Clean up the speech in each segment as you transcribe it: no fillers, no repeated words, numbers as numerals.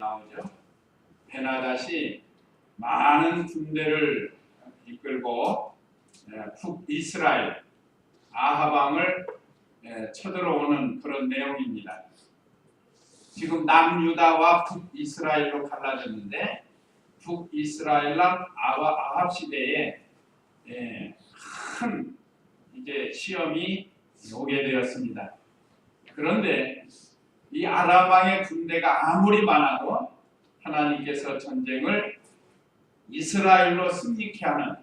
나오죠. 베나닷이 많은 군대를 이끌고 북이스라엘 아하방을 쳐들어오는 그런 내용입니다. 지금 남유다와 북이스라엘로 갈라졌는데 북이스라엘랑 아합 시대에 큰 이제 시험이 오게 되었습니다. 그런데 이 아람 왕의 군대가 아무리 많아도 하나님께서 전쟁을 이스라엘로 승리케 하는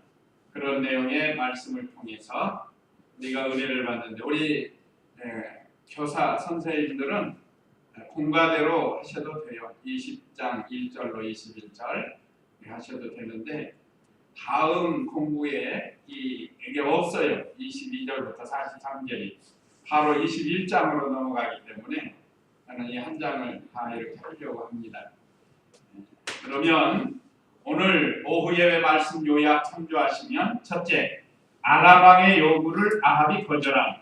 그런 내용의 말씀을 통해서 우리가 은혜를 받는데, 우리 교사 선생님들은 공과대로 하셔도 돼요. 20장 1절로 21절 하셔도 되는데, 다음 공부에 이게 없어요. 22절부터 43절이 바로 21장으로 넘어가기 때문에 저는 이 한 장을 다 이렇게 하려고 합니다. 그러면 오늘 오후 예배 말씀 요약 참조하시면, 첫째, 아람 왕의 요구를 아합이 거절함.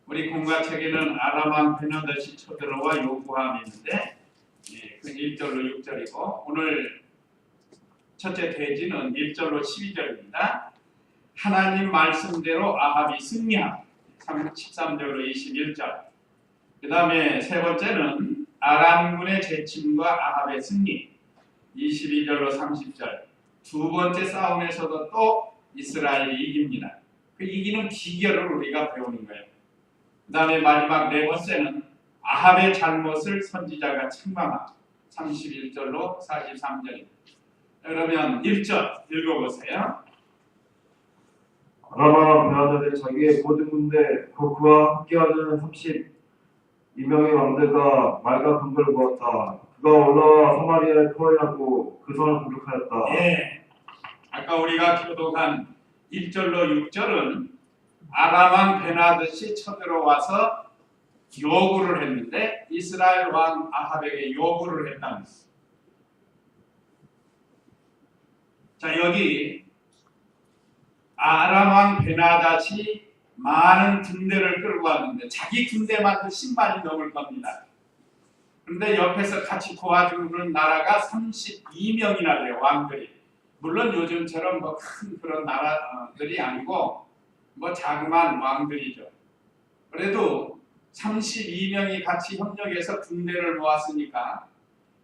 우리 공과책에는 아람 왕 베나닷이 쳐들어와 요구함이 있는데 그 1절로 6절이고, 오늘 첫째 대지는 1절로 12절입니다. 하나님 말씀대로 아합이 승리함. 13절로 21절. 그 다음에 세 번째는 아람군의 재침과 아합의 승리. 22절로 30절. 두 번째 싸움에서도 또 이스라엘이 이깁니다. 그 이기는 비결을 우리가 배우는 거예요. 그 다음에 마지막 네 번째는 아합의 잘못을 선지자가 책망함. 31절로 43절입니다. 그러면 1절 읽어보세요. 아람 왕 베나닷의 자기의 모든 군대 그와 함께하는 32명의 왕들과 말과 금고를 모았다. 그가 올라와 사마리아를 포위하고 그 성을 공격하였다. 아까 우리가 교독한 1절로 6절은 아람 왕 베나닷이 쳐들어와서 요구를 했는데 이스라엘 왕 아합에게 요구를 했다는 것입니다. 자, 여기 아람 왕 베나닷이 많은 군대를 끌고 왔는데 자기 군대만도 10만이 넘을 겁니다. 그런데 옆에서 같이 도와주는 나라가 32명이나 돼요, 왕들이. 물론 요즘처럼 뭐 큰 그런 나라들이 아니고 뭐 자그마한 왕들이죠. 그래도 32명이 같이 협력해서 군대를 모았으니까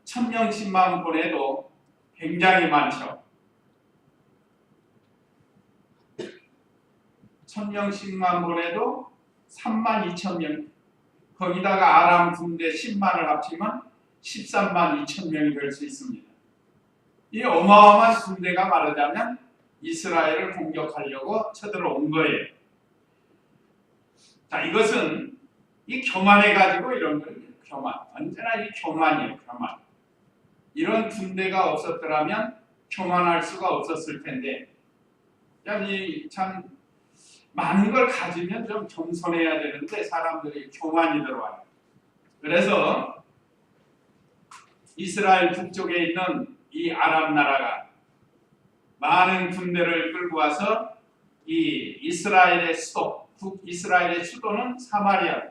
1000명씩만 보내도 굉장히 많죠. 1000명씩만 보내도 32,000명. 거기다가 아람 군대 10만을 합치면 13만 2천 명이 될 수 있습니다. 이 어마어마한 군대가 말하자면 이스라엘을 공격하려고 쳐들어온 거예요. 자, 이것은 이 교만해가지고 이런 거예요. 교만. 언제나 이 교만이에요. 교만. 이런 군대가 없었더라면 교만할 수가 없었을 텐데, 참 많은 걸 가지면 좀 겸손해야 되는데 사람들이 교만이 들어와요. 그래서 이스라엘 북쪽에 있는 이 아람 나라가 많은 군대를 끌고 와서 이 이스라엘의 수도, 북이스라엘의 수도는 사마리아.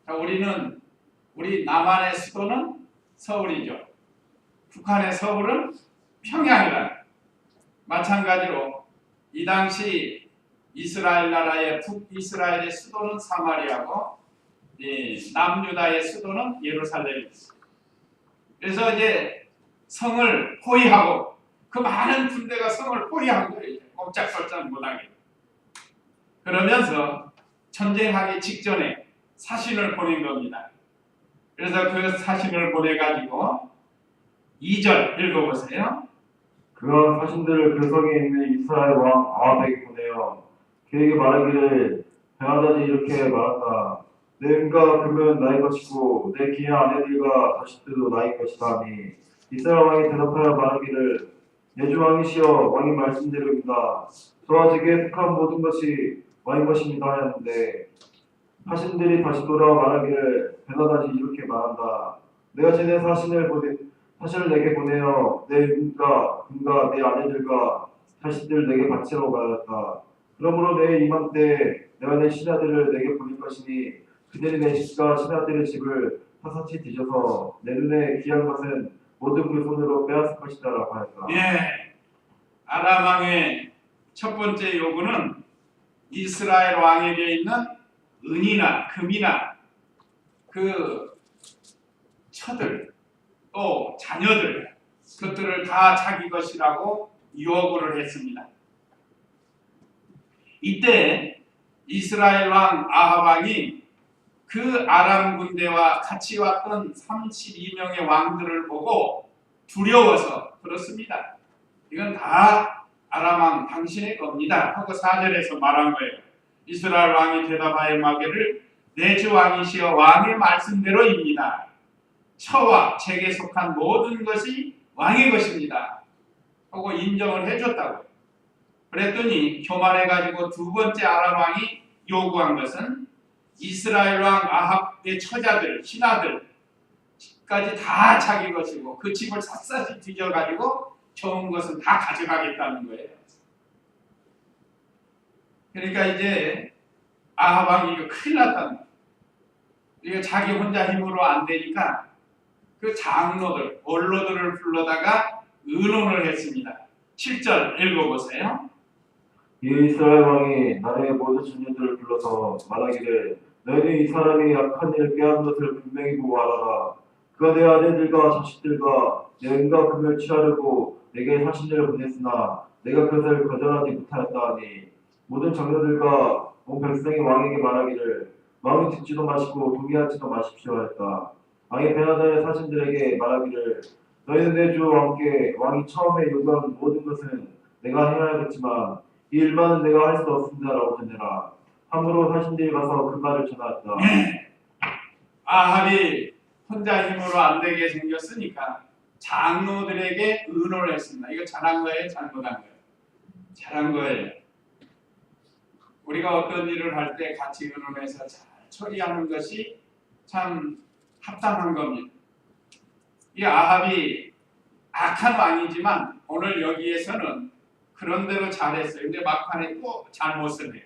자, 우리 남한의 수도는 서울이죠. 북한의 서울은 평양이다. 마찬가지로 이 당시 이스라엘 나라의 북이스라엘의 수도는 사마리아고 남유다의 수도는 예루살렘입니다. 그래서 이제 성을 포위하고, 그 많은 군대가 성을 포위한 거예요. 꼼짝달싹 못하게. 그러면서 전쟁하기 직전에 사신을 보낸 겁니다. 그래서 그 사신을 보내가지고 2절 읽어보세요. 그가 사신들을 그 성에 있는 이스라엘 왕 아합에게 보내어 그에게 말하기를, 베나닷이 이렇게 말한다. 내 은과 금은 나의 것이고 내 귀한 아내들과 자식들도 나의 것이다 하니, 이스라엘 왕이 대답하여 말하기를, 내 주 왕이시여 왕의 말씀대로입니다. 저와 제게 속한 모든 것이 왕의 것입니다 하였는데, 사신들이 다시 돌아와 말하기를, 베나닷이 이렇게 말한다. 내가 전에 사신을 내게 보내어 내 은과 금과 내 아내들과 자식들 내게 바치라고 말하였다. 그러므로 내 이맘때 내가 내 신하들을 내게 보낼 것이니 그들이 내 집과 신하들의 집을 사사치 뒤져서 내 눈에 귀한 것은 모두 그 손으로 빼앗을 것이다라고 하였다. 예, 아람 왕의 첫 번째 요구는 이스라엘 왕에게 있는 은이나 금이나 그 처들 또 자녀들 그것들을 다 자기 것이라고 요구를 했습니다. 이때 이스라엘 왕 아합 왕이 그 아람 군대와 같이 왔던 32명의 왕들을 보고 두려워서 그렇습니다. 이건 다 아람 왕 당신의 겁니다 하고 4절에서 말한 거예요. 이스라엘 왕이 대답하여 말하기를 내 주 왕이시여 왕의 말씀대로입니다. 처와 책에 속한 모든 것이 왕의 것입니다 하고 인정을 해줬다고요. 그랬더니 교만해가지고 두 번째 아람 왕이 요구한 것은 이스라엘 왕 아합의 처자들, 신하들까지 다 자기 것이고 그 집을 샅샅이 뒤져가지고 좋은 것은 다 가져가겠다는 거예요. 그러니까 이제 아합 왕이 이거 큰일 났다는 거예요. 이거 자기 혼자 힘으로 안 되니까 그 장로들, 원로들을 불러다가 의논을 했습니다. 7절 읽어보세요. 이 이스라엘 왕이 나라의 모든 청년들을 불러서 말하기를 너희는 이 사람이 약한 일을 꾀한 것을 분명히 보고 알아라. 그가 내 아내들과 자식들과 내 은과 금을 취하려고 내게 사신들을 보냈으나 내가 그것을 거절하지 못하였다 하니 모든 장로들과 온 백성이 왕에게 말하기를 왕이 듣지도 마시고 동의하지도 마십시오 하였다. 왕이 베나다의 사신들에게 말하기를 너희는 내 주 왕이 처음에 요구한 모든 것은 내가 행하였겠지만 이 일만은 내가 할 수 없습니다라고 전해라. 함으로 사신들이 가서 그 말을 전하였다. 아합이 혼자 힘으로 안 되게 생겼으니까 장로들에게 의논을 했습니다. 이거 잘한 거예요? 잘못한 거예요? 잘한 거예요. 우리가 어떤 일을 할 때 같이 의논해서 잘 처리하는 것이 참 합당한 겁니다. 이 아합이 악한 왕이지만 오늘 여기에서는 그런 대로 잘했어요. 근데 막판에 또 잘못을 해요.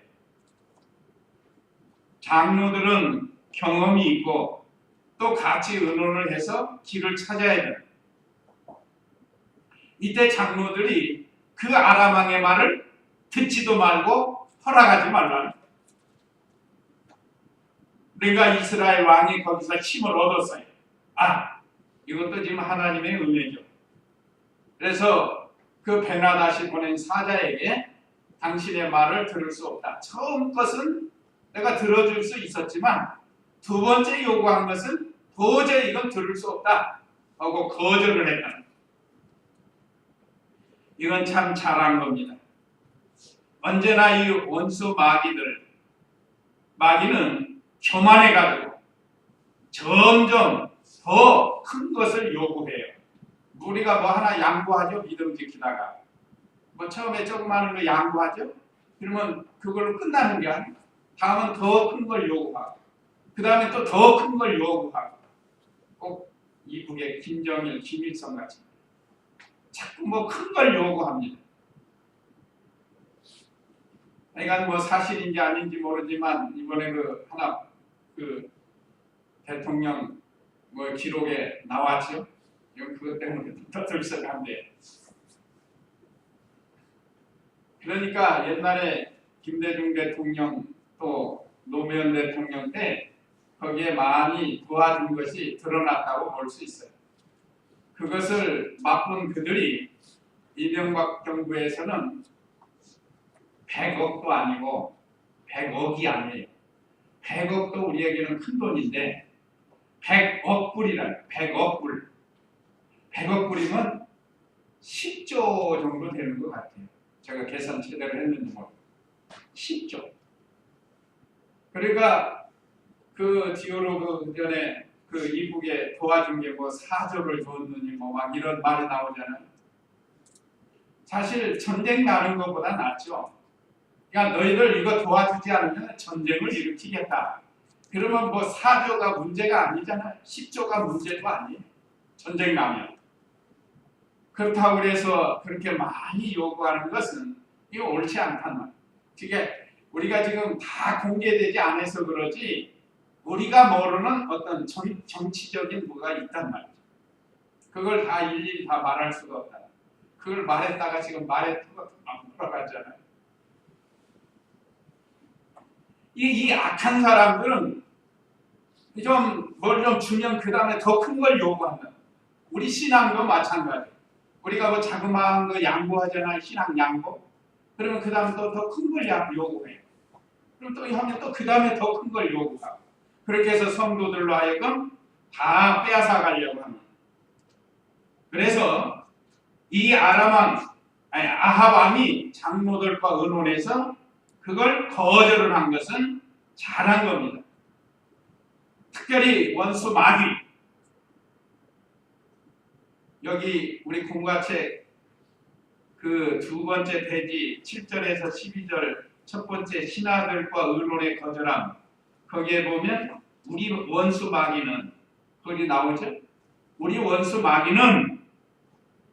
장로들은 경험이 있고 또 같이 의논을 해서 길을 찾아야 돼요. 이때 장로들이 그 아람 왕의 말을 듣지도 말고 허락하지 말라는. 그러니까 이스라엘 왕이 거기서 힘을 얻었어요. 아, 이것도 지금 하나님의 은혜죠. 그래서 그 베나다시 보낸 사자에게 당신의 말을 들을 수 없다. 처음 것은 내가 들어줄 수 있었지만 두 번째 요구한 것은 도저히 이건 들을 수 없다 하고 거절을 했다. 이건 참 잘한 겁니다. 언제나 이 원수 마귀는 교만해가지고 점점 더 큰 것을 요구해요. 우리가 뭐 하나 양보하죠. 믿음 지키다가 뭐 처음에 조그마한 거 양보하죠. 그러면 그걸로 끝나는 게 아니에요. 다음은 더 큰 걸 요구하고 그 다음에 또 더 큰 걸 요구하고 꼭 이북의 김정일, 김일성 같이 자꾸 뭐 큰 걸 요구합니다. 그러니까 뭐 사실인지 아닌지 모르지만 이번에 그 대통령 뭐 기록에 나왔죠. 이건 그것 때문에 더 들썩한데. 그러니까 옛날에 김대중 대통령 또 노무현 대통령 때 거기에 많이 도와준 것이 드러났다고 볼 수 있어요. 그것을 맛본 그들이 이명박 정부에서는 100억도 아니고 100억이 아니에요. 100억도 우리에게는 큰 돈인데 100억 불이라요. 100억 불. 100억 불이면 10조 정도 되는 것 같아요. 제가 계산 제대로 했는지 모르겠어요. 10조. 그러니까 그 디오로그 전에 그 이북에 도와준 게 뭐 4조를 줬느니 뭐 막 이런 말이 나오잖아요. 사실 전쟁 나는 것보다 낫죠. 그러니까 너희들 이거 도와주지 않으면 전쟁을 일으키겠다. 그러면 뭐 4조가 문제가 아니잖아요. 10조가 문제도 아니에요. 전쟁 나면. 그렇다고 해서 그렇게 많이 요구하는 것은 이거 옳지 않단 말이에요. 그게 우리가 지금 다 공개되지 않아서 그러지 우리가 모르는 어떤 정치적인 뭐가 있단 말이죠. 그걸 다 일일이 다 말할 수가 없다. 그걸 말했다가 지금 말에 안 돌아가잖아요. 이 악한 사람들은 뭘 좀 주면 그 다음에 더 큰 걸 요구한다. 우리 신앙도 마찬가지. 우리가 뭐 자그마한 거 양보하잖아요. 신앙 양보. 그러면 그 다음에 또 더 큰 걸 요구해요. 그럼 또 하면 또 그 다음에 더 큰 걸 요구하고. 그렇게 해서 성도들로 하여금 다 빼앗아 가려고 합니다. 그래서 이 아합 왕이 장로들과 의논해서 그걸 거절을 한 것은 잘한 겁니다. 특별히 원수 마귀, 여기 우리 공과책 그 두 번째 페이지 7절에서 12절 첫 번째 신하들과 의논의 거절함, 거기에 보면 우리 원수 마귀는, 거기 나오죠? 우리 원수 마귀는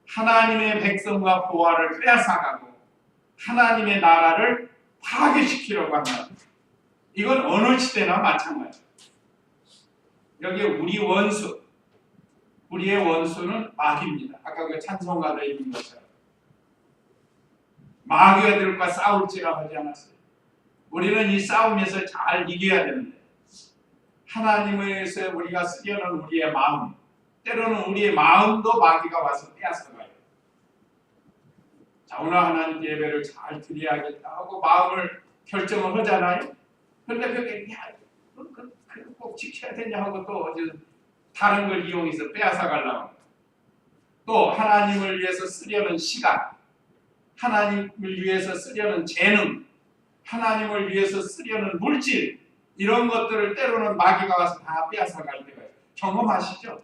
하나님의 백성과 보화를 빼앗아가고 하나님의 나라를 파괴시키려고 한다. 이건 어느 시대나 마찬가지예요. 여기 우리의 원수는 마귀입니다. 아까 그 찬송가도 있는 것처럼 마귀들과 싸울지라 하지 않았어요. 우리는 이 싸움에서 잘 이겨야 되는데 하나님에서 우리가 쓰려는 우리의 마음, 때로는 우리의 마음도 마귀가 와서 빼앗아가요. 자, 오늘 하나님 예배를 잘 드려야겠다 하고 마음을 결정을 하잖아요. 그런데 그게 꼭 지켜야 되냐 하고 또 다른 걸 이용해서 빼앗아가려고. 또 하나님을 위해서 쓰려는 시간, 하나님을 위해서 쓰려는 재능, 하나님을 위해서 쓰려는 물질, 이런 것들을 때로는 마귀가 와서 다 빼앗아갈 때가 있어요. 경험하시죠?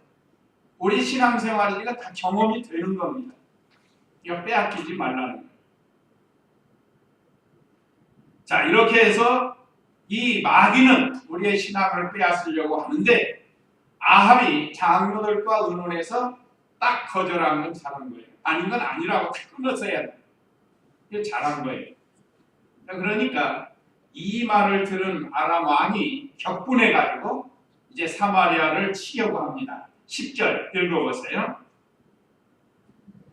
우리 신앙생활은 이거 다 경험이 되는 겁니다. 이거 빼앗기지 말라는 거예요. 자, 이렇게 해서 이 마귀는 우리의 신앙을 빼앗으려고 하는데 아합이 장로들과 의논해서 딱 거절한 건 잘한 거예요. 아닌 건 아니라고 딱 끊어서야 돼. 이게 잘한 거예요. 그러니까 이 말을 들은 아람 왕이 격분해가지고 이제 사마리아를 치려고 합니다. 10절 읽어보세요.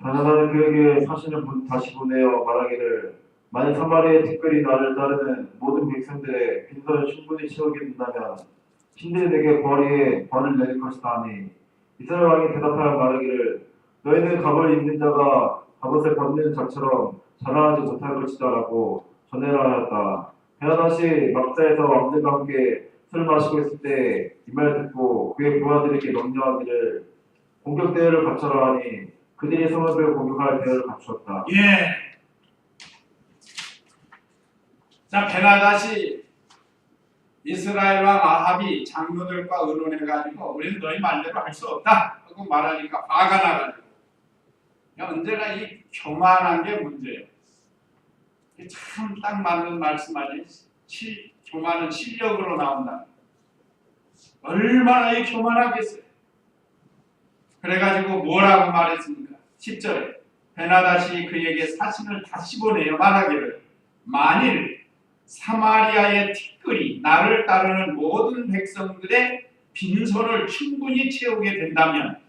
가나다는 그에게 사신을 다시 보내어 말하기를 만일 사마리아의 티끌이 나를 따르는 모든 백성들의 빈손을 충분히 채우게 된다면 신들이 내게 벌을 내릴 것이다 하니 이스라엘 왕이 대답하여 말하기를 너희는 갑을 입는 자가 갑옷을 벗는 자처럼 자랑하지 못할 것이다 라고 전해라 하였다. 베나다시 막자에서 왕들과 함께 술을 마시고 있을 때 이 말 듣고 그의 부하들에게 명령하기를 공격 대회를 갖춰라 하니 그들이 성읍을 공격할 대회를 갖추었다. 예. 자, 베나다시 이스라엘 왕 아합이 장로들과 의논해가지고 우리는 너희 말대로 할 수 없다 하고 말하니까 화가 나가지고 언제나 이 교만한 게 문제예요. 참 딱 맞는 말씀 아니에요. 교만은 실력으로 나온다. 얼마나 이 교만하겠어요. 그래가지고 뭐라고 말했습니까? 10절에 베나다시 그에게 사신을 다시 보내어 말하기를 만일 사마리아의 티끌이 나를 따르는 모든 백성들의 빈손을 충분히 채우게 된다면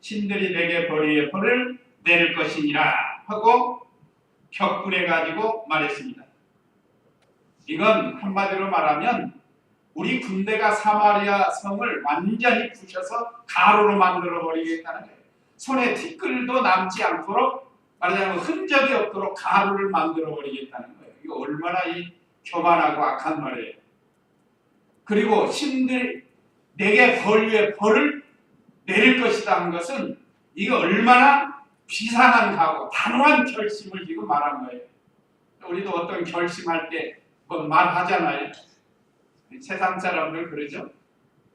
신들이 내게 벌을 내릴 것이니라 하고 격분해가지고 말했습니다. 이건 한마디로 말하면 우리 군대가 사마리아 성을 완전히 부셔서 가루로 만들어 버리겠다는 거예요. 손에 티끌도 남지 않도록, 말하자면 흔적이 없도록 가루를 만들어 버리겠다는 거예요. 이거 얼마나 이 교만하고 악한 말이에요. 그리고 신들이 내게 벌을 내릴 것이다 하는 것은 이거 얼마나 비상한 각오, 단호한 결심을 지금 말한 거예요. 우리도 어떤 결심할 때 뭐 말하잖아요. 세상 사람들 그러죠.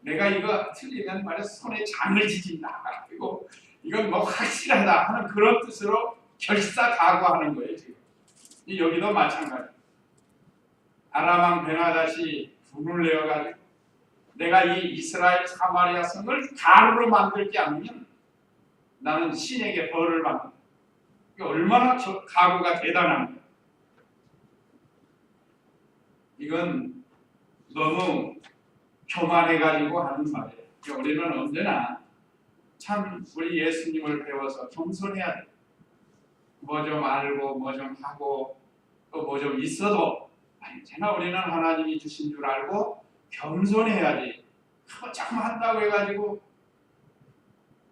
내가 이거 틀리면 말이야 손에 장을 지진다. 그리고 이건 뭐 확실하다 하는 그런 뜻으로 결사각오하는 거예요. 지금 여기도 마찬가지. 아람 왕 베나다시 분을 내어가지고 내가 이 이스라엘 사마리아 성을 가루로 만들지 않으면 나는 신에게 벌을 받는다. 얼마나 각오가 대단한 거예요. 이건 너무 교만해가지고 하는 말이에요. 우리는 언제나 참 우리 예수님을 배워서 겸손해야 돼. 뭐 좀 알고 뭐 좀 하고 또 뭐 좀 있어도 언제나 우리는 하나님이 주신 줄 알고 겸손해야지. 그거 참 한다고 해가지고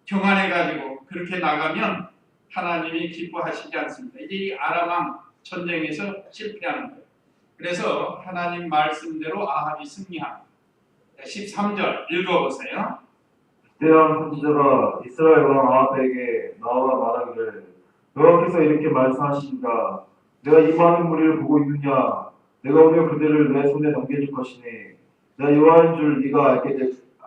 교만해가지고 그렇게 나가면 하나님이 기뻐하시지 않습니다. 이 아람 전쟁에서 실패하는 거예요. 그래서 하나님 말씀대로 아합이 승리합니다. 13절 읽어보세요. 그때한 선지자가 이스라엘 왕 아합에게 나와 말하기를 여호와께서 이렇게 말씀하시니까 내가 이 많은 무리를 보고 있느냐 내가 오늘 그들을 내 손에 넘겨줄 것이니 내가 여호와인 줄 네가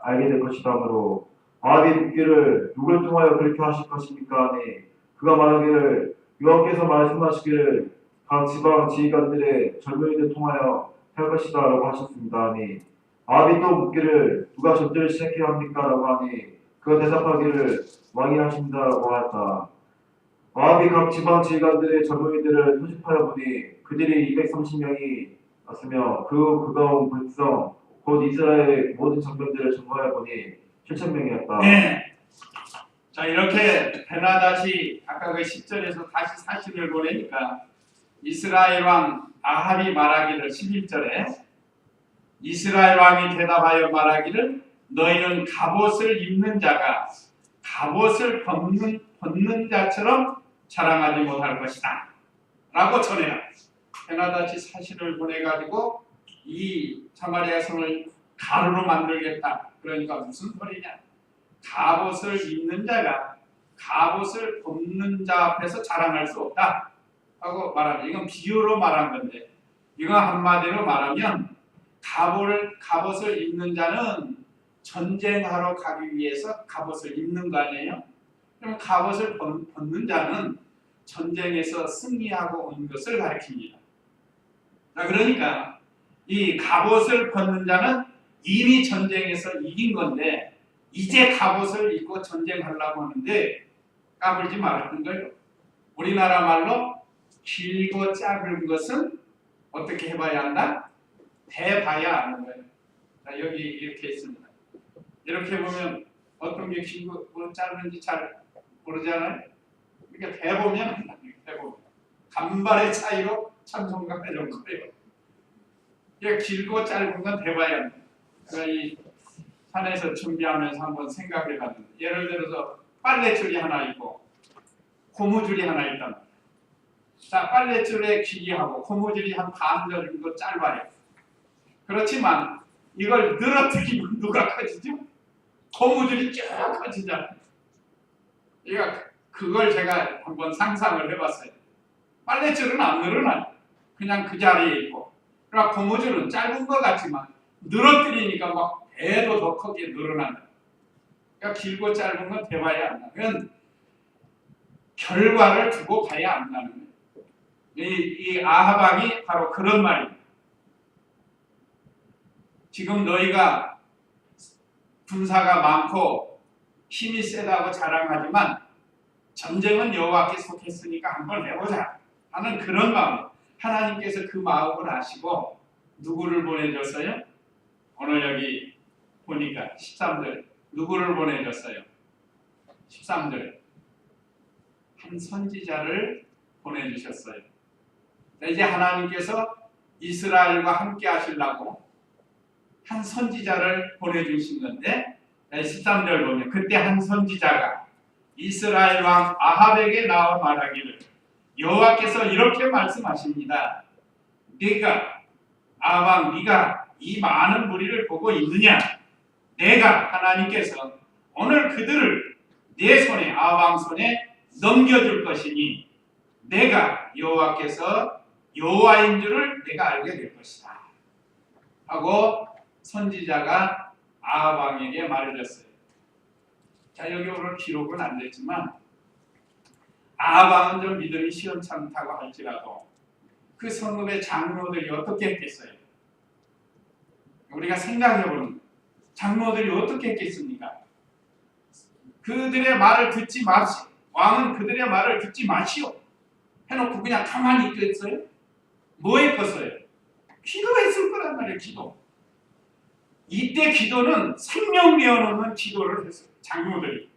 알게 될 것이다므로 아합이 묻기를 누굴 통하여 그렇게 하실 것입니까 하니 그가 말하기를 여호와께서 말씀하시기를 각 지방 지휘관들의 젊은이들 통하여 할 것이다 라고 하셨습니다 하니 아합이 또 묻기를 누가 전쟁을 시작해야 합니까 라고 하니 그가 대답하기를 왕이 하신다 라고 하였다. 아합이 각 지방 지휘관들의 젊은이들을 소집하여 보니 그들이 230명이 왔으며 그가 온 백성 곧 이스라엘의 모든 장병들을 점거해 보니 7,000명이었다. 네. 자 이렇게 베나다시 아까 그 10절에서 다시 사신을 보내니까 이스라엘 왕 아합이 말하기를 11절에 이스라엘 왕이 대답하여 말하기를 너희는 갑옷을 입는 자가 갑옷을 벗는 자처럼 자랑하지 못할 것이다 라고 전해라. 베나다시 사신을 보내가지고 이 사마리아 성을 가루로 만들겠다. 그러니까 무슨 소리냐. 갑옷을 입는 자가 갑옷을 벗는 자 앞에서 자랑할 수 없다 하고 말합니다. 이건 비유로 말한 건데 이거 한마디로 말하면 갑옷을 입는 자는 전쟁하러 가기 위해서 갑옷을 입는 거 아니에요? 그럼 갑옷을 벗는 자는 전쟁에서 승리하고 온 것을 가리킵니다. 자, 그러니까 이 갑옷을 벗는 자는 이미 전쟁에서 이긴 건데 이제 갑옷을 입고 전쟁하려고 하는데 까불지 말라는 거예요. 우리나라 말로 길고 작은 것은 어떻게 해봐야 한다? 대봐야 하는 거예요. 자, 여기 이렇게 있습니다. 이렇게 보면 어떤 게 길고 뭐 짧은지 잘 모르잖아요. 그러니까 대보면 간발의 차이로 참 생각하는 거예요. 이게 길고 짧은 건 대봐야 합니다. 그러니까 이 산에서 준비하면서 한번 생각해 봤는데 예를 들어서 빨래줄이 하나 있고 고무줄이 하나 있단 말이에요. 자, 빨래줄의 길이하고 고무줄이 한 반 정도 짧아요. 그렇지만 이걸 늘어뜨리면 누가 커지죠? 고무줄이 쭉 커지잖아요. 그러니까 그걸 제가 한번 상상을 해봤어요. 빨래줄은 안 늘어나요. 그냥 그 자리에 있고. 그러니까 고무줄은 짧은 것 같지만 늘어뜨리니까 막 배도 더 크게 늘어난다. 그러니까 길고 짧은 건 대봐야 한다. 그건 결과를 두고 봐야 한다는 거예요. 이 아하방이 바로 그런 말입니다. 지금 너희가 군사가 많고 힘이 세다고 자랑하지만 전쟁은 여호와께 속했으니까 한번 해보자 하는 그런 마음. 하나님께서 그 마음을 아시고 누구를 보내줬어요? 오늘 여기 보니까 13절 누구를 보내줬어요? 13절 한 선지자를 보내주셨어요. 이제 하나님께서 이스라엘과 함께 하시려고 한 선지자를 보내주신 건데 13절 보면 그때 한 선지자가 이스라엘 왕 아합에게 나와 말하기를 여호와께서 이렇게 말씀하십니다. 아합 네가 이 많은 무리를 보고 있느냐? 내가 하나님께서 오늘 그들을 내 손에 아합 왕 손에 넘겨줄 것이니 내가 여호와께서 여호와인 줄을 내가 알게 될 것이다 하고 선지자가 아합 왕에게 말해줬어요. 자, 여기 오늘 기록은 안 됐지만 아합 왕은 좀 믿음이 시원찮다고 할지라도 그 성읍의 장로들이 어떻게 했겠어요? 우리가 생각해보는 장로들이 어떻게 했겠습니까? 그들의 말을 듣지 마시오. 왕은 그들의 말을 듣지 마시오. 해놓고 그냥 가만히 있겠어요? 뭐 했겠어요? 기도했을 거란 말이에요. 기도. 이때 기도는 생명 내어놓는 기도를 했어요. 장로들이.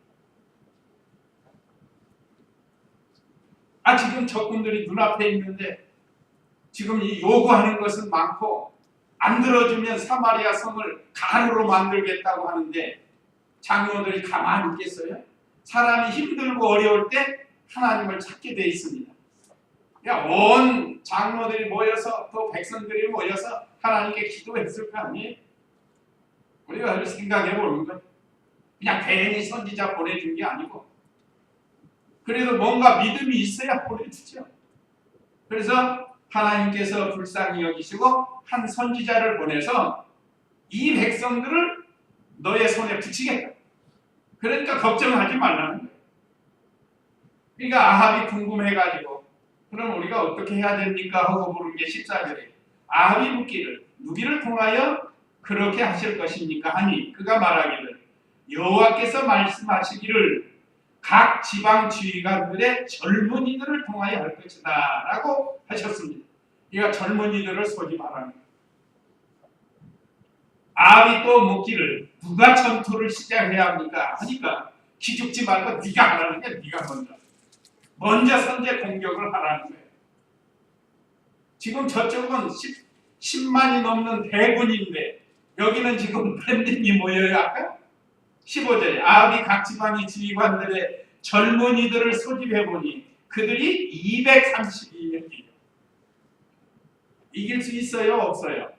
지금 적군들이 눈앞에 있는데 지금 이 요구하는 것은 많고 안 들어주면 사마리아 성을 가루로 만들겠다고 하는데 장로들이 가만히 있겠어요? 사람이 힘들고 어려울 때 하나님을 찾게 돼 있습니다. 그러니까 온 장로들이 모여서 또 백성들이 모여서 하나님께 기도했을 거 아니에요? 우리가 생각해 보는 거예요. 그냥 괜히 선지자 보내준 게 아니고 그래도 뭔가 믿음이 있어야 보내주죠. 그래서 하나님께서 불쌍히 여기시고 한 선지자를 보내서 이 백성들을 너의 손에 붙이겠다. 그러니까 걱정하지 말라는 거예요. 그러니까 아합이 궁금해가지고 그럼 우리가 어떻게 해야 됩니까? 하고 물은 게 14절에 아합이 묻기를 누구를 통하여 그렇게 하실 것입니까? 하니 그가 말하기를 여호와께서 말씀하시기를 각 지방 지휘관들의 젊은이들을 통하여 할 것이다 라고 하셨습니다. 그러니까 젊은이들을 소집하라는 거예요. 아합이 또 묻기를 누가 전투를 시작해야 합니까? 하니까 기죽지 말고 네가 하라는 게 네가 먼저 선제 공격을 하라는 거예요. 지금 저쪽은 10만이 넘는 대군인데 여기는 지금 몇 명이 모여요 아까? 15절에 아합이 각 지방의 지휘관들의 젊은이들을 소집해보니 그들이 232명이에요. 이길 수 있어요? 없어요?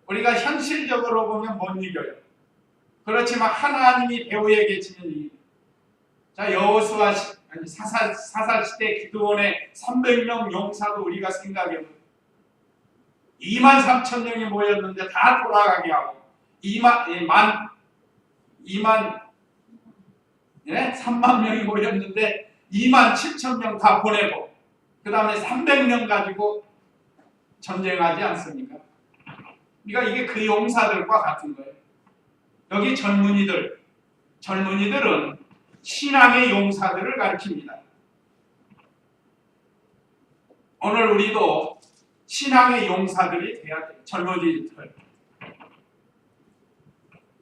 우리가 현실적으로 보면 못 이겨요. 그렇지만 하나님이 배후에 계시는 이 자 여호수아 사사 시대 기드온의 300명 용사도 우리가 생각해보면 23,000명이 모였는데 다 돌아가게 하고 3만 명이 모였는데 27,000명 다 보내고 그 다음에 300명 가지고 전쟁하지 않습니까? 그러니까 이게 그 용사들과 같은 거예요. 여기 젊은이들은 신앙의 용사들을 가리킵니다. 오늘 우리도 신앙의 용사들이 돼야 돼요. 젊은이들.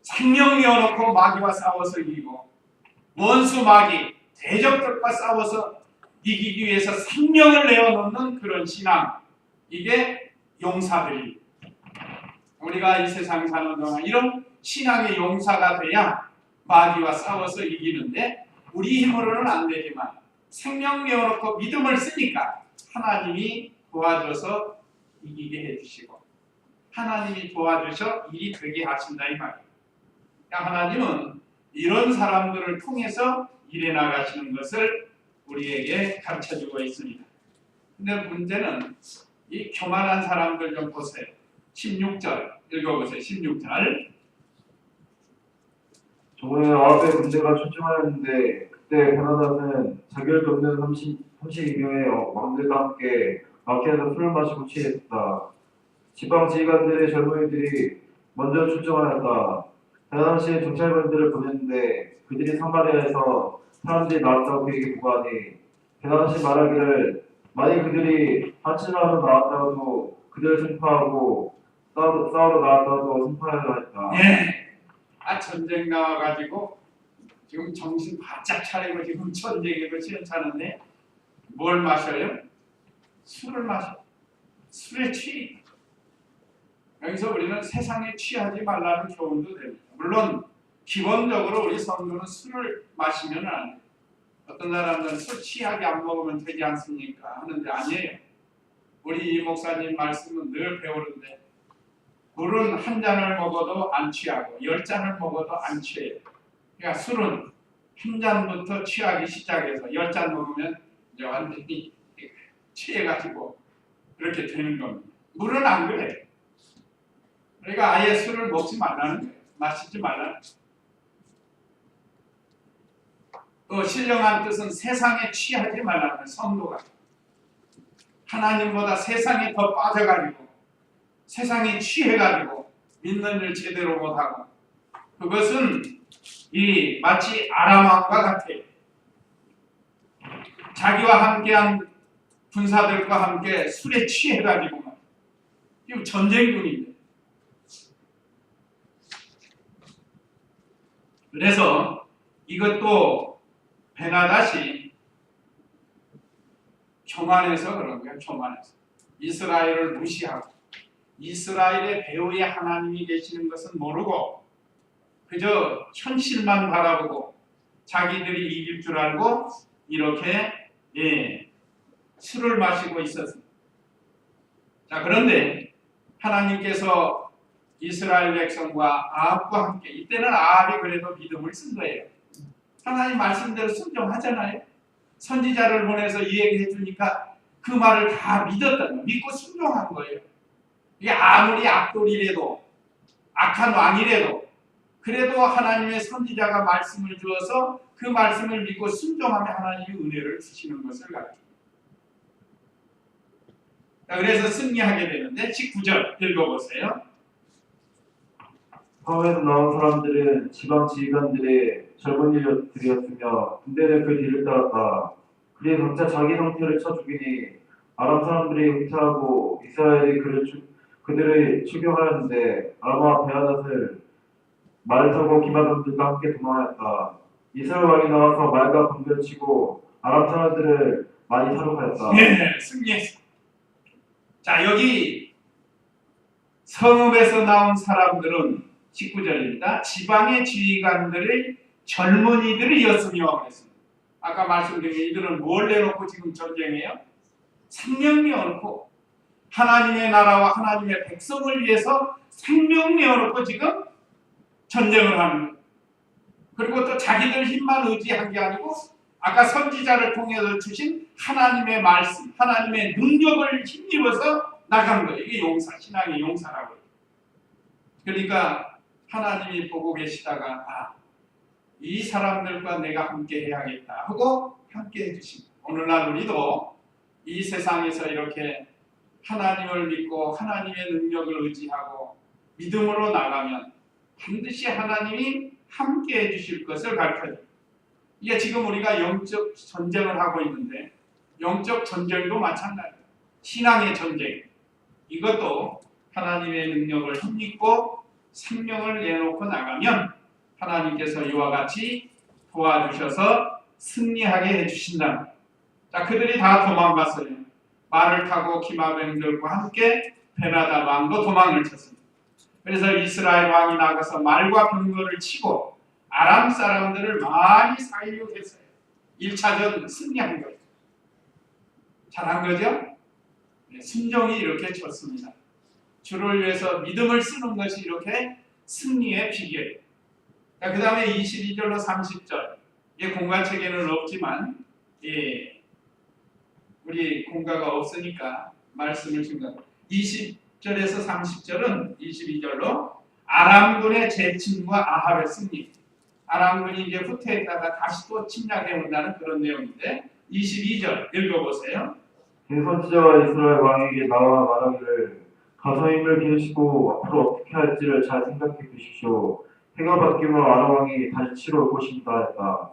생명 내어놓고 마귀와 싸워서 이기고 원수 마귀, 대적들과 싸워서 이기기 위해서 생명을 내어놓는 그런 신앙. 이게 용사들이. 우리가 이 세상 사는 동안 이런 신앙의 용사가 돼야 마귀와 싸워서 이기는데 우리 힘으로는 안 되지만 생명 내어놓고 믿음을 쓰니까 하나님이 도와줘서 이기게 해주시고 하나님이 도와주셔 일이 되게 하신다 이 말이에요. 그러니까 하나님은 이런 사람들을 통해서 일해 나가시는 것을 우리에게 가르쳐주고 있습니다. 근데 문제는 이 교만한 사람들 좀 보세요. 16절 읽어보세요. 16절 저번에 아합의 군대가 출정하였는데 그때 베나다는 자결도 없는 32명의 왕들과 함께 마케에서 술을 마시고 취했다. 지방 지휘관들의 젊은이들이 먼저 출정하였다. 베나다시에 정찰관들을 보냈는데 그들이 사마리아에서 사람들이 나왔다고 그에게 보고하니 베나다시 말하기를 만일 그들이 한치라도 나왔다고 그들을 승파하고 싸우러 나왔다고 승파하려 했다. 예. 전쟁 나와가지고 지금 정신 바짝 차리고 지금 전쟁에도 시원찮은데 뭘 마셔요? 술을 마셔. 술에 취해. 여기서 우리는 세상에 취하지 말라는 교훈도 됩니다. 물론 기본적으로 우리 성도는 술을 마시면 안 돼요. 어떤 사람들은 술 취하게 안 먹으면 되지 않습니까? 하는데 아니에요. 우리 이 목사님 말씀은 늘 배우는데 물은 한 잔을 먹어도 안 취하고 10잔을 먹어도 안 취해요. 그러니까 술은 한 잔부터 취하기 시작해서 10잔 먹으면 이제 완전히 취해가지고 그렇게 되는 겁니다. 물은 안 그래. 그러니까 아예 술을 먹지 말라는 거예요. 마시지 말라는 거예요. 또 신령한 뜻은 세상에 취하지 말라는 거예요. 성도가 하나님보다 세상에 더 빠져가지고 세상에 취해가지고 믿는 일 제대로 못하고 그것은 이 마치 아람 왕과 같아요. 자기와 함께한 군사들과 함께 술에 취해가지고 지금 전쟁 중인데 그래서 이것도 베나닷이 교만해서 그런 거예요. 교만해서 이스라엘을 무시하고 이스라엘의 배후에 하나님이 계시는 것은 모르고 그저 현실만 바라보고 자기들이 이길 줄 알고 이렇게 술을 마시고 있었습니다. 자, 그런데 하나님께서 이스라엘 백성과 아합과 함께, 이때는 아합이 그래도 믿음을 쓴 거예요. 하나님 말씀대로 순종하잖아요. 선지자를 보내서 이 얘기해 주니까 그 말을 다 믿었다는 거예요. 믿고 순종한 거예요. 이게 아무리 악돌이라도 악한 왕이라도 그래도 하나님의 선지자가 말씀을 주어서 그 말씀을 믿고 순종하면 하나님이 은혜를 주시는 것을 가르칩니다. 그래서 승리하게 되는데 19절 읽어보세요. 성에서 나온 사람들은 지방 지휘관들의 젊은이들이었으며 군대는 그 뒤를 따랐다. 그들이 각자 자기 상태를 쳐 죽이니 아람 사람들이 후퇴하고 이스라엘이 그들을 추격하였는데 아람과 베하닷을 말을 타고 기마병들과 함께 도망하였다. 이스라엘 왕이 나와서 말과 번개를 치고 아람 사람들을 많이 사륙하였다. 네, 승리했어. 자, 여기 성읍에서 나온 사람들은 19절입니다. 지방의 지휘관들의 젊은이들이었으며 그랬습니다. 아까 말씀드린 이들은 뭘 내놓고 지금 전쟁해요? 생명 내어놓고 하나님의 나라와 하나님의 백성을 위해서 생명 내어놓고 지금 전쟁을 하는 거예요. 그리고 또 자기들 힘만 의지한 게 아니고 아까 선지자를 통해서 주신 하나님의 말씀, 하나님의 능력을 힘입어서 나간 거예요. 이게 용사, 신앙의 용사라고 해요. 그러니까 하나님이 보고 계시다가 이 사람들과 내가 함께 해야겠다 하고 함께 해주십니다. 오늘날 우리도 이 세상에서 이렇게 하나님을 믿고 하나님의 능력을 의지하고 믿음으로 나가면 반드시 하나님이 함께 해주실 것을 가르쳐요. 이게 지금 우리가 영적 전쟁을 하고 있는데 영적 전쟁도 마찬가지예요. 신앙의 전쟁. 이것도 하나님의 능력을 힘입고 생명을 내놓고 나가면 하나님께서 이와 같이 도와주셔서 승리하게 해주신다. 자, 그들이 다 도망갔어요. 말을 타고 기마병들과 함께 베나닷 왕도 도망을 쳤습니다. 그래서 이스라엘 왕이 나가서 말과 병거를 치고 아람 사람들을 많이 살육했어요. 1차전 승리한 거예요. 잘한 거죠? 네, 순종이 이렇게 좋습니다. 주를 위해서 믿음을 쓰는 것이 이렇게 승리의 비결이에요. 그 다음에 22절로 30절. 공과책에는 없지만 우리 공과가 없으니까 말씀을 증거합니다. 20절에서 30절은 22절로 아람군의 재침과 아합의 승리. 아람군이 이제 후퇴했다가 다시 또 침략해 온다는 그런 내용인데 22절 읽어보세요. 선지자가 이스라엘 왕에게 나와 말하기를 가서 힘을 기르시고 앞으로 어떻게 할지를 잘 생각해 보십시오. 해가 바뀌면 아람 왕이 다시 치러 올 것입니다 했다.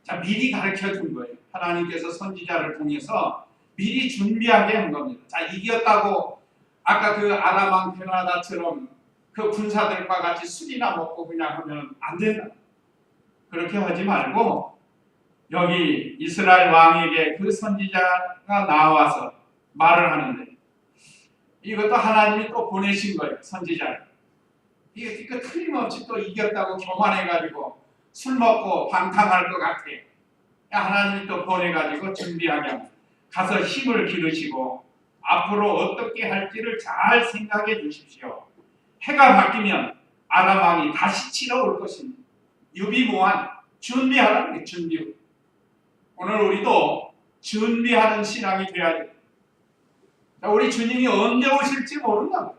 자, 미리 가르쳐 준 거예요. 하나님께서 선지자를 통해서 미리 준비하게 한 겁니다. 자, 이겼다고 아까 그 아람 왕 베나닷처럼 그 군사들과 같이 술이나 먹고 그냥 하면 안 된다. 그렇게 하지 말고 여기 이스라엘 왕에게 그 선지자가 나와서 말을 하는데 이것도 하나님이 또 보내신 거예요. 선지자를. 이거 틀림없이 또 이겼다고 교만해가지고 술 먹고 방탕할 것 같아. 하나님이 또 보내가지고 준비하게 합니다. 가서 힘을 기르시고 앞으로 어떻게 할지를 잘 생각해 주십시오. 해가 바뀌면 아람 왕이 다시 치러 올 것입니다. 유비무환 준비하라는 게 준비. 오늘 우리도 준비하는 신앙이 돼야 돼요. 우리 주님이 언제 오실지 모른다.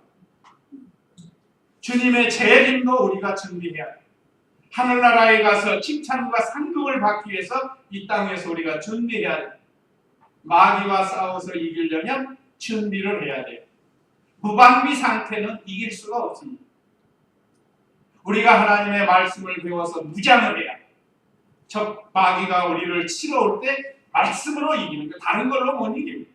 주님의 재림도 우리가 준비해야 돼요. 하늘나라에 가서 칭찬과 상급을 받기 위해서 이 땅에서 우리가 준비해야 돼요. 마귀와 싸워서 이기려면 준비를 해야 돼요. 무방비 상태는 이길 수가 없습니다. 우리가 하나님의 말씀을 배워서 무장을 해야 돼요. 저 마귀가 우리를 치러 올 때 말씀으로 이기는 거, 다른 걸로 못 이깁니다.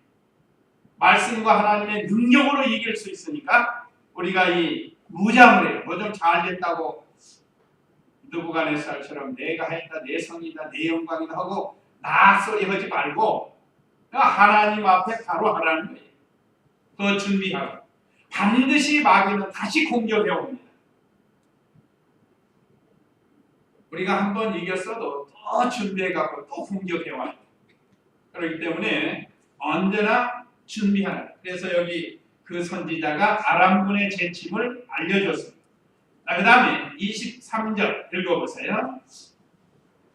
말씀과 하나님의 능력으로 이길 수 있으니까 우리가 이 무장을 해요. 뭐 좀 잘 됐다고 느부갓네살처럼 내가 했다, 내 성이다, 내 영광이다 하고 나 소리 하지 말고 하나님 앞에 바로 하라는 거예요. 더 준비하고 반드시 마귀는 다시 공격해 옵니다. 우리가 한번 이겼어도 또 준비해 갖고 또 공격해 와요. 그렇기 때문에 언제나 준비하라. 그래서 여기 그 선지자가 아람군의 재침을 알려줬습니다. 그 다음에 23절 읽어보세요.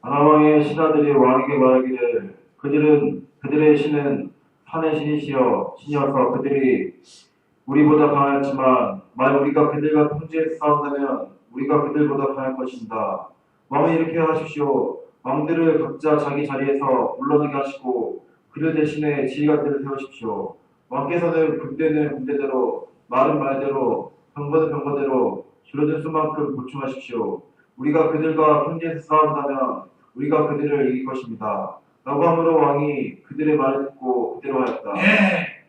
아람 왕의 신하들이 왕에게 말하기를 그들의 신은 산의 신이어서 그들이 우리보다 강하지만 만약 우리가 그들과 평지에서 싸운다면 우리가 그들보다 강할 것입니다. 왕은 이렇게 하십시오. 왕들을 각자 자기 자리에서 물러나게 하시고 그들 대신에 지휘관들을 세우십시오. 왕께서는 군대는 군대대로 말은 말대로 병거는 병거대로 줄어든 수만큼 보충하십시오. 우리가 그들과 평지에서 싸운다면 우리가 그들을 이길 것입니다. 라고 하므로 왕이 그들의 말을 듣고 그대로 하였다. 네.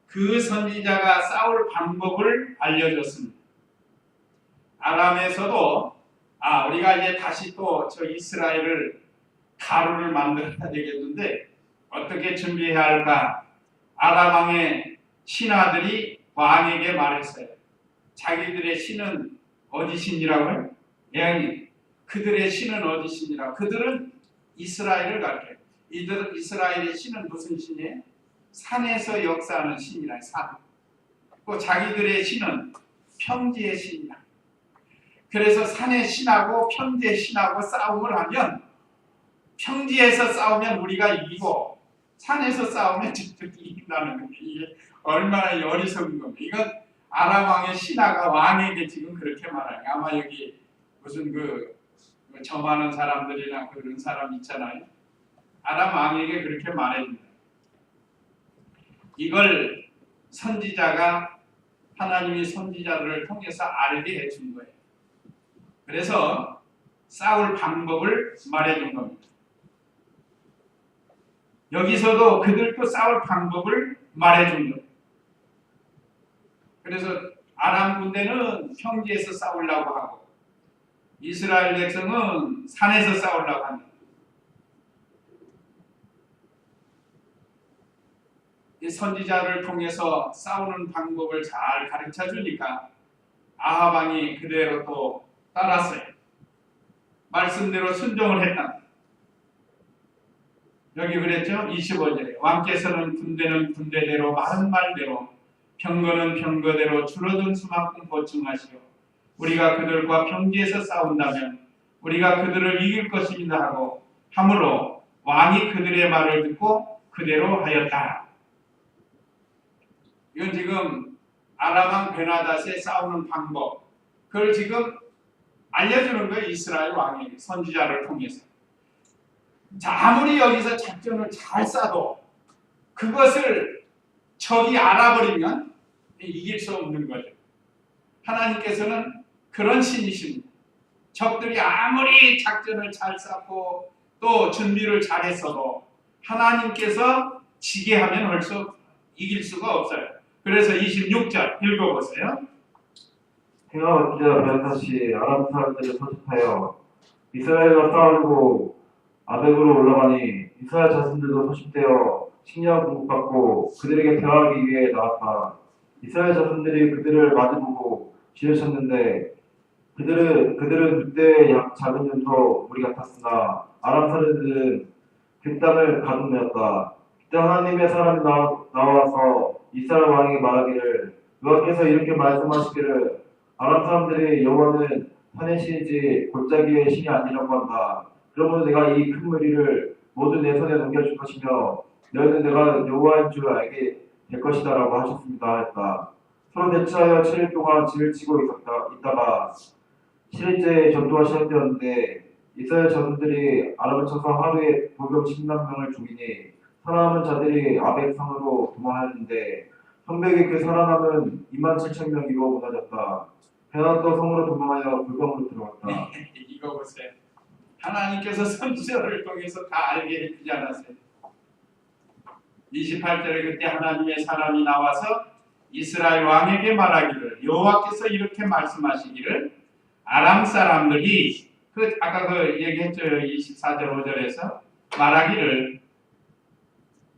그 선지자가 싸울 방법을 알려줬습니다. 아람에서도 우리가 이제 다시 또 저 이스라엘을 가루를 만들어야 되겠는데 어떻게 준비해야 할까? 아람 왕의 신하들이 왕에게 말했어요. 자기들의 신은 어디 신이라고요? 예, 그들의 신은 어디 신이라고? 그들은 이스라엘을 가르쳐요. 이스라엘의 신은 무슨 신이에요? 산에서 역사하는 신이라 산. 또 자기들의 신은 평지의 신이라. 그래서 산의 신하고 평지의 신하고 싸움을 하면 평지에서 싸우면 우리가 이기고 산에서 싸우면 저쪽이 이긴다는 거예요. 이게 얼마나 어리석은 겁니다. 이건 아람 왕의 신하가 왕에게 지금 그렇게 말해요. 아마 여기 무슨 점하는 사람들이나 그런 사람 있잖아요. 아람 왕에게 그렇게 말해줍니다. 이걸 선지자가 하나님이 선지자들을 통해서 알게 해준 거예요. 그래서 싸울 방법을 말해준 겁니다. 여기서도 그들도 싸울 방법을 말해준 거예요. 그래서 아람 군대는 평지에서 싸우려고 하고 이스라엘 백성은 산에서 싸우려고 합니다. 이 선지자를 통해서 싸우는 방법을 잘 가르쳐 주니까 아합 왕이 그대로 또 따랐어요. 말씀대로 순종을 했다. 여기 그랬죠? 25절에 왕께서는 군대는 군대대로 말은 말대로 병거는 병거대로 줄어든 수만큼 보충하시오. 우리가 그들과 평지에서 싸운다면 우리가 그들을 이길 것입니다 하고 함으로 왕이 그들의 말을 듣고 그대로 하였다. 이건 지금 아람 왕 베나닷의 싸우는 방법, 그걸 지금 알려주는 거예요. 이스라엘 왕에게 선지자를 통해서. 자, 아무리 여기서 작전을 잘 짜도 그것을 적이 알아버리면 이길 수 없는 거죠. 하나님께서는 그런 신이십니다. 적들이 아무리 작전을 잘 짜고 또 준비를 잘했어도 하나님께서 지게 하면 벌써 이길 수가 없어요. 그래서 26절 읽어보세요. 해가 기자 베나닷이 아람 사람들을 소집하여 이스라엘과 싸우려고 아벡으로 올라가니 이스라엘 자손들도 소집되어 식량 공급받고 그들에게 대화하기 위해 나왔다. 이스라엘 자손들이 그들을 마주보고 지르쳤는데 그들은 그때의 작은 염소 무리 같았으나 아람 사람들은 그 땅을 가득내었다. 그때 하나님의 사람이 나와서 이스라엘 왕에게 말하기를 여호와께서 이렇게 말씀하시기를 아람 사람들이 여호와는 산의 신이지 골짜기의 신이 아니라고 한다. 그러므로 내가 이 큰 무리를 모두 내 손에 넘겨줄 것이며 너희는 내가 여호와인 줄 알게 될 것이다라고 하셨습니다 했다. 서로 대치하여 7일 동안 진을 치고 있다가 7일째 전투가 시작되었는데 이스라엘 자손들이 아람을 쳐서 하루에 보병 10만 명을 죽이니 살아남은 자들이 아벡 성으로 도망하였는데 성벽이 그 살아남은 27,000명이로 무너졌다. 베나닷도 성으로 도망하여 불광으로 들어갔다. 이거 보세요. 하나님께서 선지자를 통해서 다 알게 해주지 않았어요. 28절에 그때 하나님의 사람이 나와서 이스라엘 왕에게 말하기를 여호와께서 이렇게 말씀하시기를 아람 사람들이 아까 그 얘기했죠. 24절 5절에서 말하기를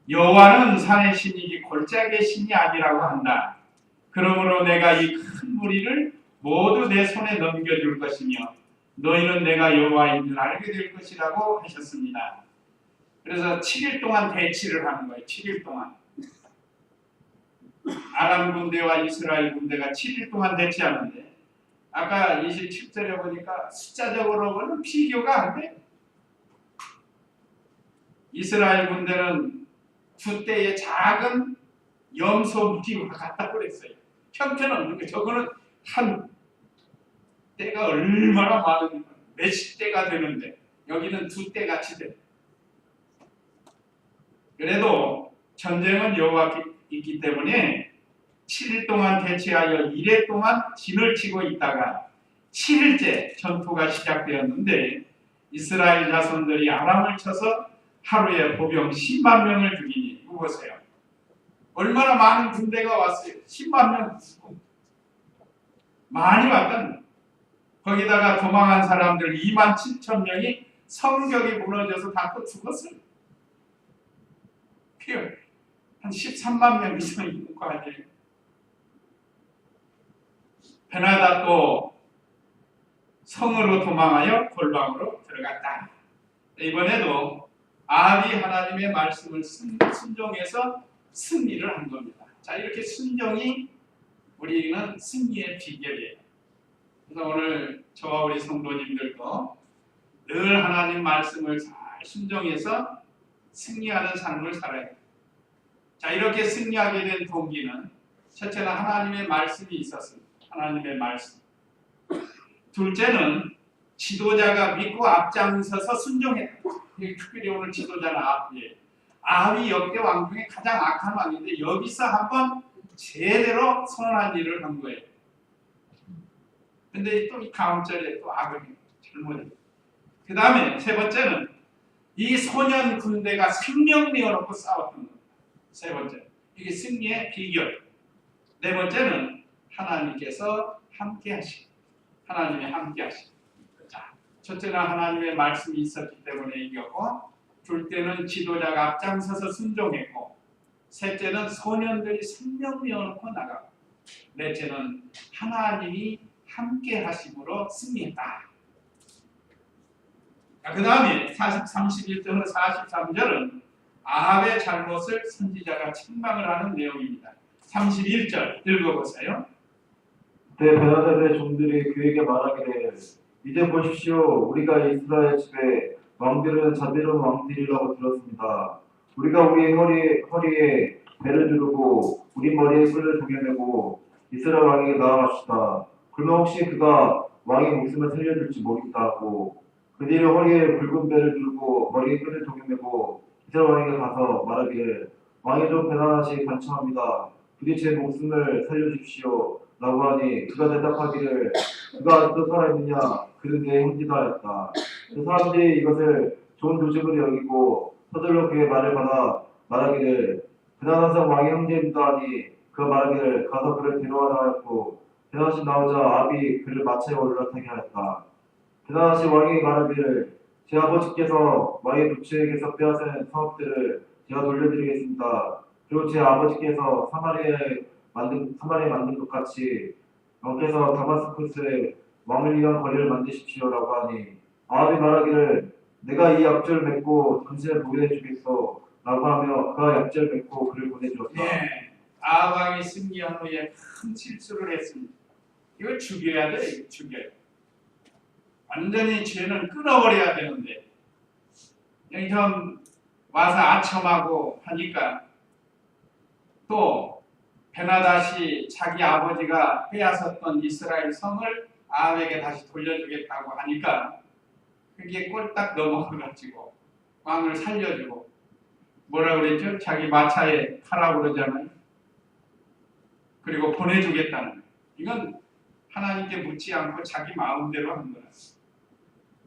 여호와는 산의 신이지 골짜기의 신이 아니라고 한다. 그러므로 내가 이 큰 무리를 모두 내 손에 넘겨줄 것이며 너희는 내가 여호와인 줄 알게 될 것이라고 하셨습니다. 그래서 7일 동안 대치를 하는 거예요. 7일 동안. 아람 군대와 이스라엘 군대가 7일 동안 대치하는데 아까 27절에 보니까 숫자적으로는 비교가 안 돼. 이스라엘 군대는 두 떼의 작은 염소 무기와 같다고 그랬어요. 형편없는 거. 저거는 한 떼가 얼마나 많은 몇십 떼가 되는데 여기는 두 떼 같이 돼. 그래도 전쟁은 여호와께 있기 때문에 7일 동안 대치하여 1회 동안 진을 치고 있다가 7일째 전투가 시작되었는데 이스라엘 자손들이 아람을 쳐서 하루에 보병 10만 명을 죽이니 보세요. 얼마나 많은 군대가 왔어요. 10만 명 많이 왔던 거기다가 도망한 사람들 2만 7천 명이 성벽이 무너져서 다 또 죽었어요. 한 13만 명 이상이 있는 거 아니에요. 베나닷도 성으로 도망하여 골방으로 들어갔다. 이번에도 아합이 하나님의 말씀을 순종해서 승리를 한 겁니다. 자, 이렇게 순종이 우리는 승리의 비결이에요. 그래서 오늘 저와 우리 성도님들도 늘 하나님 말씀을 잘 순종해서 승리하는 삶을 살아야 돼요. 자, 이렇게 승리하게 된 동기는 첫째는 하나님의 말씀이 있었습니다. 하나님의 말씀. 둘째는 지도자가 믿고 앞장서서 순종했다. 특별히 오늘 지도자는 아합이에요. 아합이 역대 왕 중에 가장 악한 왕인데 여기서 한번 제대로 선한 일을 한 거예요. 근데 또 이 다음 절에 또 악을 잘못해요. 그 다음에 세 번째는 이 소년 군대가 생명 내어놓고 싸웠던 겁니다. 세 번째, 이게 승리의 비결. 네 번째는 하나님께서 함께 하시고, 하나님이 함께 하시고. 자, 첫째는 하나님의 말씀이 있었기 때문에 이겼고, 둘째는 지도자가 앞장서서 순종했고, 셋째는 소년들이 생명 내어놓고 나가고, 넷째는 하나님이 함께 하심으로 승리했다. 그 다음에 31절로 43절은 아합의 잘못을 선지자가 책망을 하는 내용입니다. 31절 읽어보세요. 그때 베나닷의 종들이 그에게 말하기를 이제 보십시오. 우리가 이스라엘 집에 왕들은 자비로운 왕들이라고 들었습니다. 우리가 우리 허리에 배를 두르고 우리 머리에 뿔을 동여매고 이스라엘 왕에게 나아갑시다. 그러면 혹시 그가 왕의 목숨을 살려줄지 모르겠다 하고 그 뒤로 허리에 붉은 배를 두르고 머리에 끈을 동여매고 이스라엘 왕에게 가서 말하기를 왕의 종 베나닷이 간청합니다. 부디 제 목숨을 살려주십시오 라고 하니 그가 대답하기를 그가 아직도 살아있느냐 그는 내 형제다 하였다. 그 사람들이 이것을 좋은 조짐으로 여기고 서둘러 그의 말을 받아 말하기를 베나닷은 왕의 형제입니다 하니 그가 말하기를 가서 그를 데려와라 하였고 베나닷이 나오자 아합이 그를 마차에 올라타게 하였다. 베나닷이 왕에게 말하기를 제 아버지께서 왕의 부추에게서 빼앗은 성읍들을 제가 돌려드리겠습니다. 그리고 제 아버지께서 사마리아에 만든 것 같이 왕께서 다마스쿠스에 왕을 위한 거리를 만드십시오라고 하니 아합이 말하기를 내가 이 약조를 맺고 당신을 보내주겠소 라고 하며 그가 약조를 맺고 그를 보내주었다. 네, 아합 왕이 승리한 후에 큰 실수를 했습니다. 이걸 죽여야 돼. 이거 죽여야 돼. 완전히 죄는 끊어버려야 되는데 여기 좀 와서 아첨하고 하니까 또 베나닷이 자기 아버지가 빼앗았던 이스라엘 성을 아합에게 다시 돌려주겠다고 하니까 그게 꼴딱 넘어가가지고 왕을 살려주고 뭐라 그랬죠? 자기 마차에 타라고 그러잖아요. 그리고 보내주겠다는 거예요. 이건 하나님께 묻지 않고 자기 마음대로 한 거라.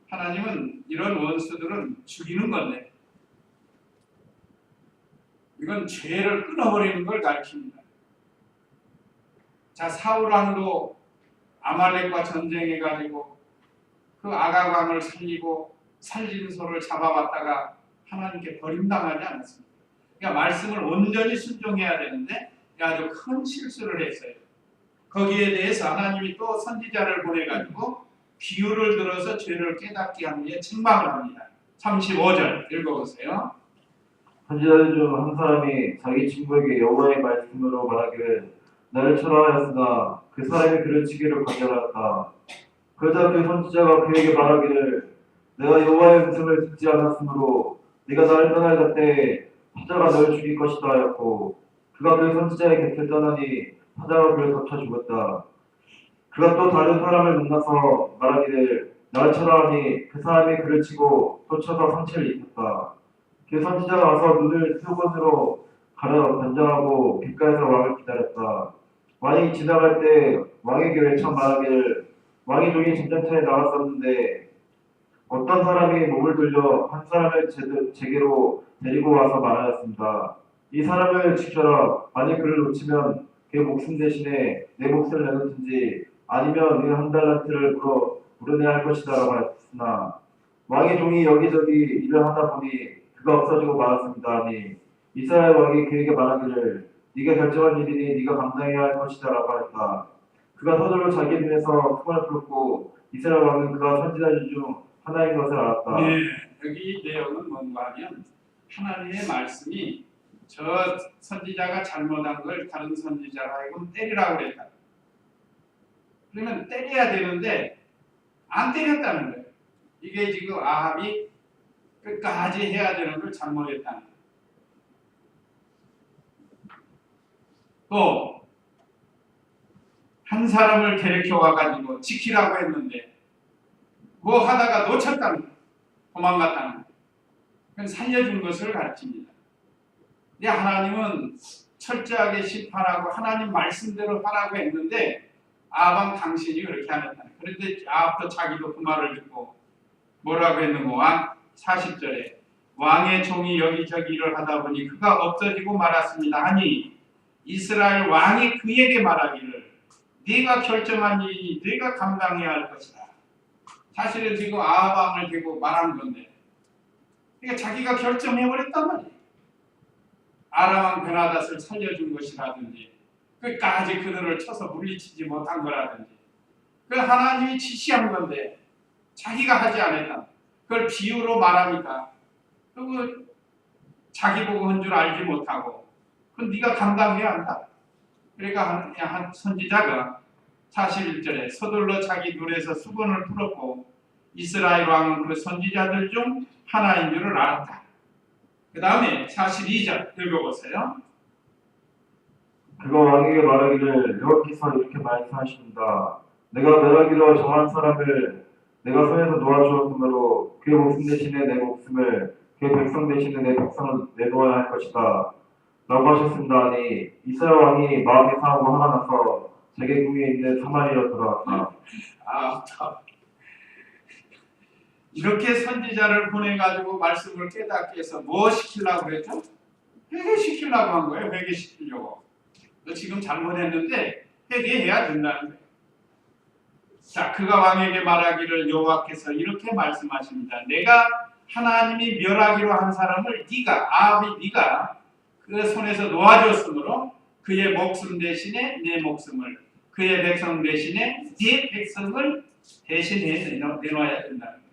하나님은 이런 원수들은 죽이는 건데 이건 죄를 끊어버리는 걸 가르칩니다. 자, 사울 왕도 아말렉과 전쟁해가지고 그 아각 왕을 살리고 살린 소를 잡아봤다가 하나님께 버림당하지 않았습니까? 그러니까 말씀을 온전히 순종해야 되는데 아주 큰 실수를 했어요. 거기에 대해서 하나님이 또 선지자를 보내가지고 비유를 들어서 죄를 깨닫게 하는 데 책망을 합니다. 35절 읽어보세요. 선지자들 중 한 사람이 자기 친구에게 여호와의 말씀으로 말하기를 나를 철하하였으나 그 사람이 그를 치기를 거절하였다. 그러자 그 선지자가 그에게 말하기를 내가 여호와의 음성을 듣지 않았으므로 네가 나를 떠날 때에 사자가 너를 죽일 것이다 하였고 그가 그 선지자의 곁을 떠나니 사자가 그를 덮쳐 죽었다. 그가 또 다른 사람을 만나서 말하기를 나를 쳐라하니 그 사람이 그를 치고 또 쳐서 상처를 입혔다. 그 선지자가 와서 눈을 수건으로 가려 변장하고 귓가에서 왕을 기다렸다. 왕이 지나갈 때 왕에게 외쳐 말하기를 왕이 종이 전쟁터에 나갔었는데 어떤 사람이 몸을 돌려 한 사람을 제게로 데리고 와서 말하였습니다. 이 사람을 지켜라. 만일 그를 놓치면 그의 목숨 대신에 내 몫을 내놓든지 아니면 네 한 달란트를 물어내야 할 것이다 라고 하였으나 왕의 종이 여기저기 일을 하다 보니 그가 없어지고 말았습니다. 하니 이스라엘 왕이 그에게 말하기를 네가 결정한 일이니 네가 감당해야 할 것이다 라고 하였다. 그가 서둘러 자기 눈에서 수건을 풀었고 이스라엘 왕은 그가 선지자들 중 하나인 것을 알았다. 네, 여기 내용은 뭔가 하면 하나님의 말씀이 저 선지자가 잘못한 걸 다른 선지자가 하여금 때리라고 그랬다. 그러면 때려야 되는데 안 때렸다는 거예요. 이게 지금 아합이 끝까지 해야 되는 걸 잘못했다는 거예요. 또 한 사람을 데리켜 와가지고 지키라고 했는데 뭐 하다가 놓쳤다는 거예요. 도망갔다는 거예요. 그건 살려준 것을 가르칩니다. 근데 하나님은 철저하게 심판하고 하나님 말씀대로 하라고 했는데 아합은 당신이 그렇게 안 했다는 거예요. 그런데 아합도 자기도 그 말을 듣고 뭐라고 했는고 40절에 왕의 종이 여기저기 일을 하다 보니 그가 없어지고 말았습니다 하니 이스라엘 왕이 그에게 말하기를 네가 결정한 일이 네가 감당해야 할 것이다. 사실은 지금 아합 왕을 대고 말한 건데 그러니까 자기가 결정해버렸단 말이에요. 아람 왕 베나닷을 살려준 것이라든지 끝까지 그들을 쳐서 물리치지 못한 거라든지 그걸 하나님이 지시한 건데 자기가 하지 않았다. 그걸 비유로 말하니까 그 자기 보고 한 줄 알지 못하고 그건 네가 감당해야 한다. 그러니까 한 선지자가 41절에 서둘러 자기 눈에서 수건을 풀었고 이스라엘 왕은 그 선지자들 중 하나인 줄을 알았다. 그 다음에 42절 읽어보세요. 그가 왕에게 말하기를 여호와께서 이렇게 말씀하십니다. 내가 멸하기로 정한 사람을 내가 손에서 놓아주었으므로 그의 목숨 대신에 내 목숨을 그의 백성 대신에 내 백성을 내놓아야 할 것이다 라고 하셨습니다. 하니 이스라엘 왕이 마음이 상하고 화가 나서 자기 궁에 있는 사마리아로 돌아왔다. 이렇게 선지자를 보내가지고 말씀을 깨닫게 해서 뭐 시키려고 그랬죠? 회개시키려고 한 거예요. 회개시키려고. 너 지금 잘못했는데 회개해야 된다는 거예요. 자, 그가 왕에게 말하기를 여호와께서 이렇게 말씀하십니다. 내가 하나님이 멸하기로 한 사람을 아합이 네가 그 손에서 놓아줬으므로 그의 목숨 대신에 내 목숨을 그의 백성 대신에 네 백성을 대신해 내놔야 된다는 거예요.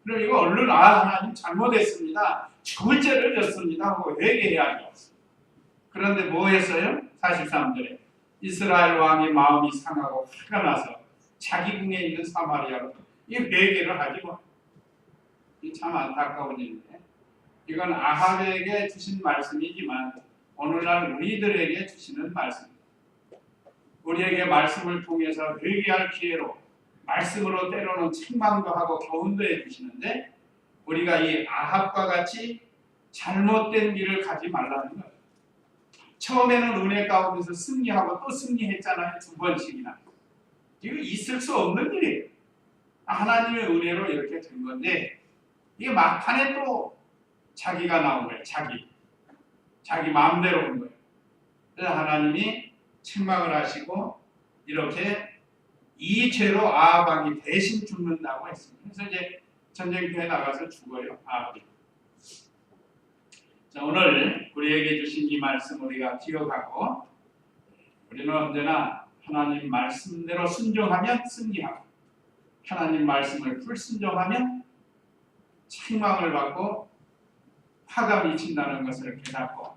그럼 이거 얼른 하나님 잘못했습니다. 죽을 죄를 졌습니다 하고 회개해야죠. 그런데 뭐 했어요? 43절에 이스라엘 왕의 마음이 상하고 화가 나서 자기 궁에 있는 사마리아로 이 회개를 하지 뭐. 이 참 안타까운 일인데 이건 아합에게 주신 말씀이지만 오늘날 우리들에게 주시는 말씀입니다. 우리에게 말씀을 통해서 회개할 기회로 말씀으로 때로는 책망도 하고 교훈도 해주시는데 우리가 이 아합과 같이 잘못된 길을 가지 말라는 거예요. 처음에는 은혜 가운데서 승리하고 또 승리했잖아요. 2번씩이나. 이거 있을 수 없는 일이에요. 하나님의 은혜로 이렇게 된 건데 이게 막판에 또 자기가 나온 거예요. 자기 마음대로 한 거예요. 그래서 하나님이 책망을 하시고 이렇게 이 죄로 아합이 대신 죽는다고 했습니다. 그래서 이제 전쟁터에 나가서 죽어요. 아합이. 자, 오늘 우리에게 주신 이 말씀 우리가 기억하고 우리는 언제나 하나님 말씀대로 순종하면 승리하고 하나님 말씀을 불순종하면 책망을 받고 화가 미친다는 것을 깨닫고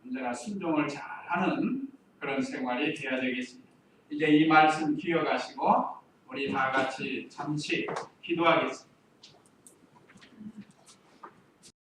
언제나 순종을 잘하는 그런 생활이 되어야 되겠습니다. 이제 이 말씀 기억하시고 우리 다 같이 잠시 기도하겠습니다.